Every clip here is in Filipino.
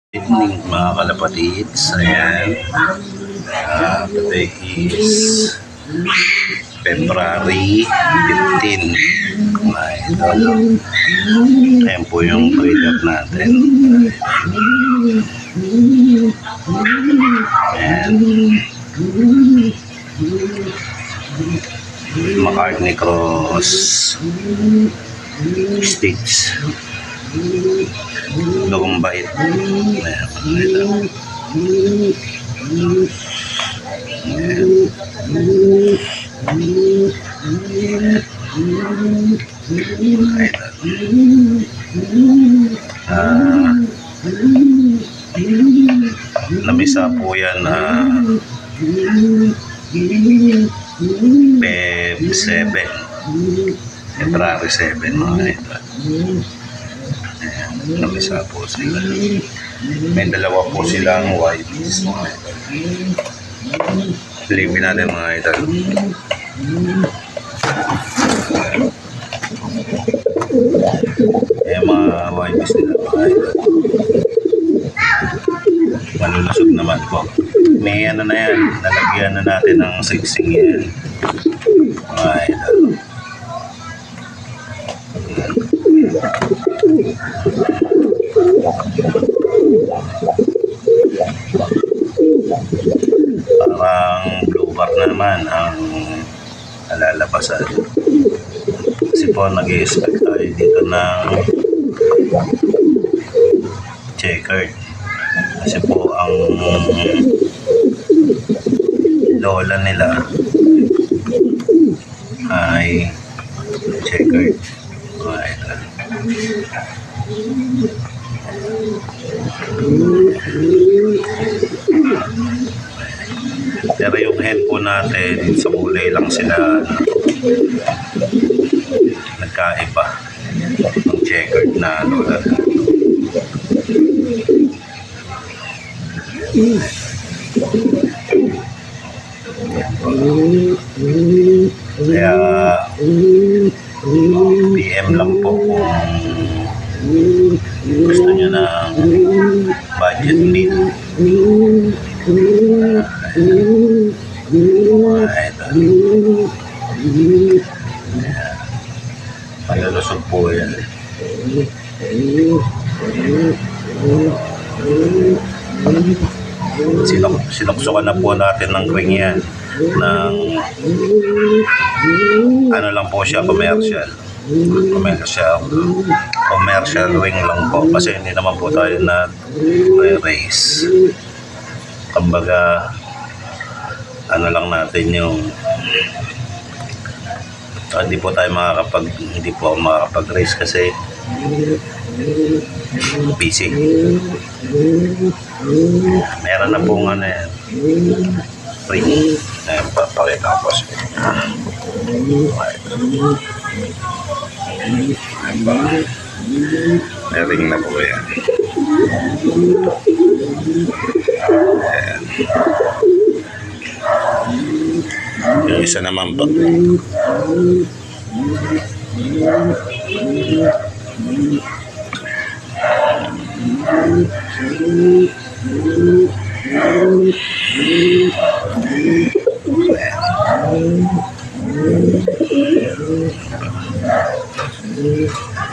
Evening mga kalapatids, ayan. Today is February 15. Ayan po yung trailer natin. Ayan. McCartney Cross Sticks. Lugong bait. Ayan. Namisa po yan Feb 7 February 7 mga ito. Ayan, namisa po sila. May dalawa po silang whiteys mga ito. Silipin natin mga ito. Ayan mga whiteys nila mga ito. Malulusog naman po. May ano na yan, nalagyan na natin ng sigsing yan. Mga ito. Parang blue bar na naman ang alalabasan. Kasi po nag-i-expect tayo dito ng checkered. Kasi po ang lola nila ay checkered. Pero yung hen po natin, sa kulay lang sila nagkaiba ng checkered na lola. Kaya PM lang po kung gusto nyo ng budget meal. Malalusog po yan. Sinuksukan na po natin ng ring yan ng ano lang po siya, commercial wing lang po kasi hindi naman po tayo na race. Kumbaga ano lang natin yung hindi po ako makakapag-race kasi busy. Meron na pong ano yan ring. Ayan, papakita ko po siya. May ring na po yan. Ayan. Yung isa naman po.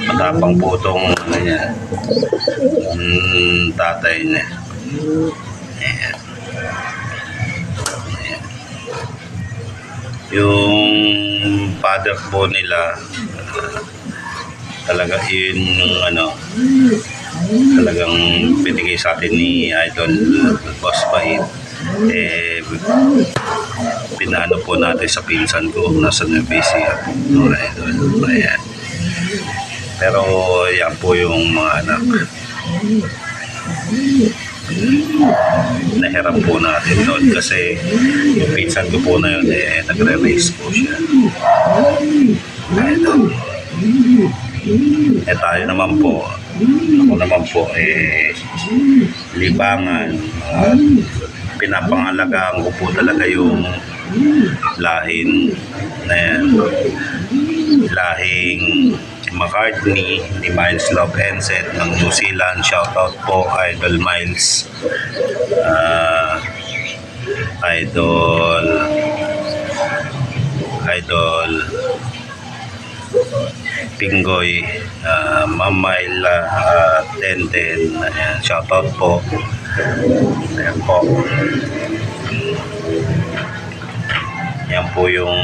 Matapang po itong ano niya, tatay niya. Ayan. Ayan. Yung father po nila talaga yun yung ano talagang binigay sa atin ni Idol Boss Bait. Pinano po natin sa pinsan ko nasa Nuevesia. Ayan. Pero yan po yung mga anak. Nahiram po natin doon kasi yung pinsan ko po na yun nagre-race po siya. Ayan. Tayo naman po, ako naman po libangan. Pinapangalagaan ko po talaga yung lahing na yan, lahing McCartney, ni Miles Love Enset ng New Zealand. Shoutout po, Idol Miles. Idol Pinggoy, Ma'am Myla, Tenten. Ayan, shoutout po. Ayan po. Yan po yung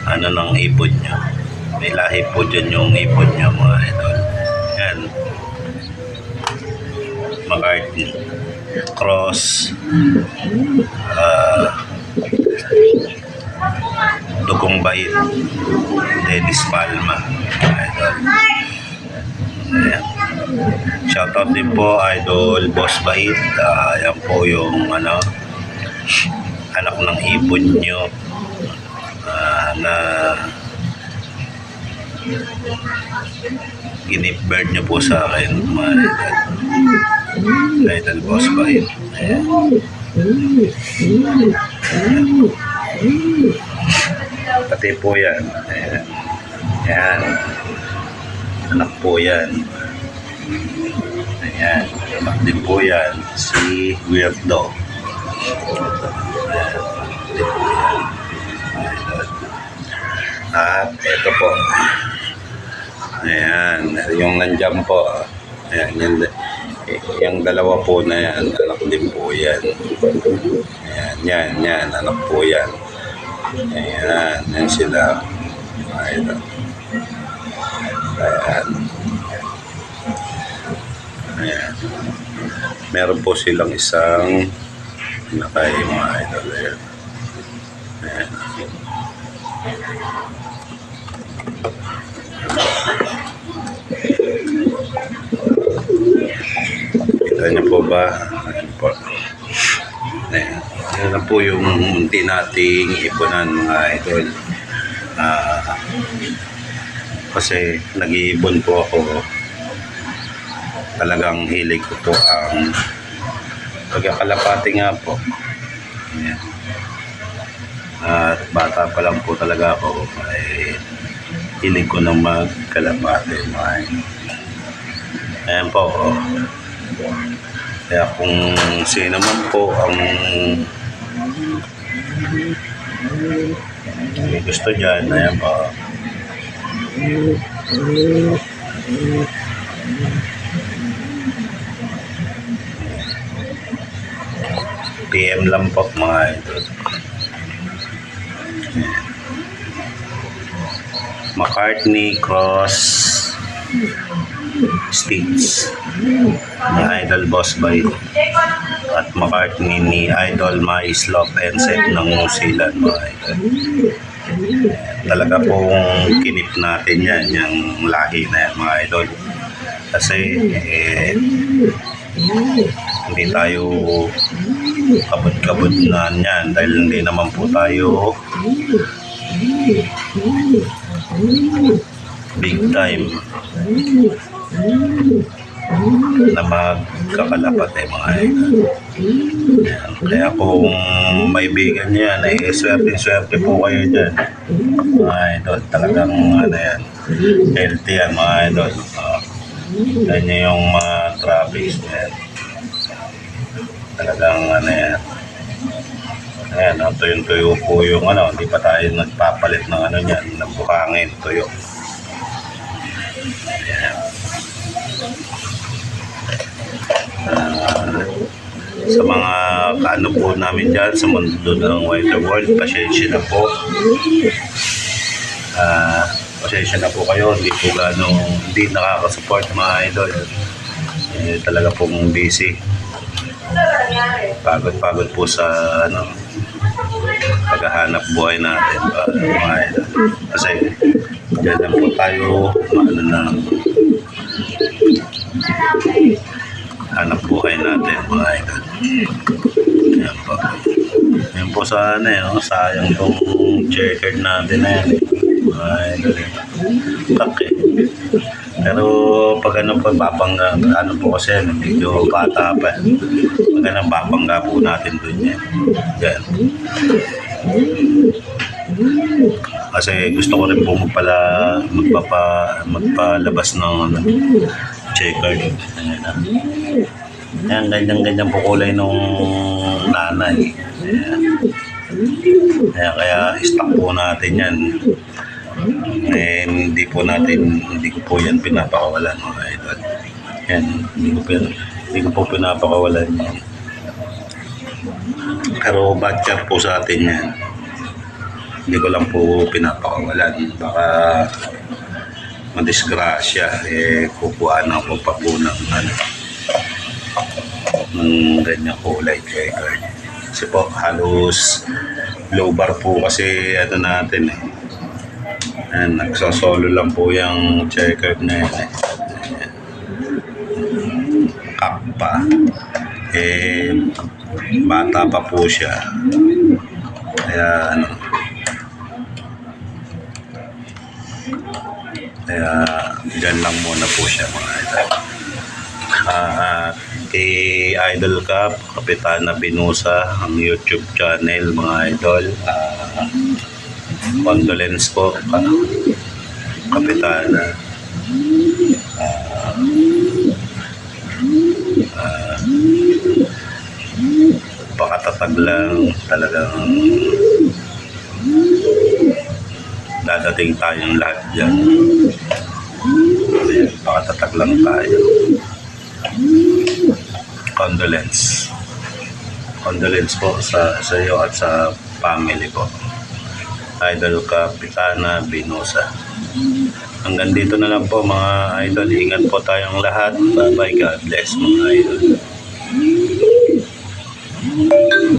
ano ng ipod nyo. May lahi po dyan yung ipod nyo, mga idol. Yan. McCartney, Cross, Dugong Bait, Dennis Palma, mga idol. Ayan. Shoutout din po, Idol Boss Bait. Yan po yung anak ng ipod nyo na ginip-bird nyo po sa akin, mga Idol Boss Bait. Ayan. Pati po yan. Ayan. Ayan. Anak po yan. Ayan. Anak din po yan. Si Weirdo. At ito po. Ayan. Yung nandyan po. Ayan. Yung dalawa po na yan. Anak din po yan. Ayan. Yan. Anak po yan. Ayan. Yan sila. Ayan. Ayan. Ayan. Meron po silang isang nakay, mga idol. Ayan. Ayan. Kita niyo po ba? Ayan po. Ayan. Ayan na po yung munti nating ipunan, mga idol. Kasi nag-iibon po ako. Talagang hilig ko po ang pagkakalapati nga po. Ayan. At bata pa lang po talaga ako ay hilig ko na magkalapati. Ayan po. Kaya kung sino man po ang may gusto dyan, ayan po. PM lang po, mga idol. McCartney, Cross, Stitch ni Idol Boss Bait at McCartney ni Idol Miles Love Enset ng New Zealand, mga idol. Talaga pong kinip natin yan, yung lahi na yan, mga idol. Kasi hindi tayo kabot-kabot na yan dahil hindi naman po tayo big time na magkakalapat mga idol. Kaya kung may bigan yan, swerte po kayo dyan, mga idol. Talagang yan, healthy yan, mga idol. Ganyan yung mga traffics yan. Talagang yan. Ayan, tuyong-tuyo po yung hindi pa tayo nagpapalit ng yan, ng bukangin, tuyo. Ayan. Sa mga kaano po namin dyan sa mundo ng Wider World, pasensya na po. Pasensya na po kayo, hindi nakakasupport, mga idol. Talaga pong busy. Pagod po sa paghahanap buhay natin, mga idol. Kasi dyan lang po tayo hanap buhay natin, mga idol. Yan po. Yan po sana sayang tong checkered natin na yan, mga idol. Okay. Pero pag babangga, po kasi medyo bata pa. Pag babangga po natin dun yan. Yan. Kasi gusto ko rin po magpalabas ng checkered. Ayan na. Ayan, ganyan-ganyan po kulay nung nanay. Ayan. Ayan, kaya stock po natin yan. Hindi ko po yan pinapakawalan mga idol. Yan, hindi ko po pinapakawalan yan. Pero batcher po sa atin yan. Hindi ko lang po pinapakawalan. Baka madisgrasya, kukuhaan ako pa po ng ganyang kulay checker. Kasi po halos low bar po kasi natin Ayan, nagsasolo lang po yung checker na yan kappa. Bata pa po siya. Kaya dyan lang muna po siya mga idol. Kay Idol Cap, Kapitana Binusa, ang YouTube channel mga idol. Condolence po, Kapitana. Pakatatag lang, talagang dadating tayong lahat dyan. Pakatatag lang tayo. Condolence po sa iyo at sa family po. Idol Kapitana Binusa. Hanggang dito na lang po mga idol. Ingat po tayong lahat. Bye bye. God bless mga idol.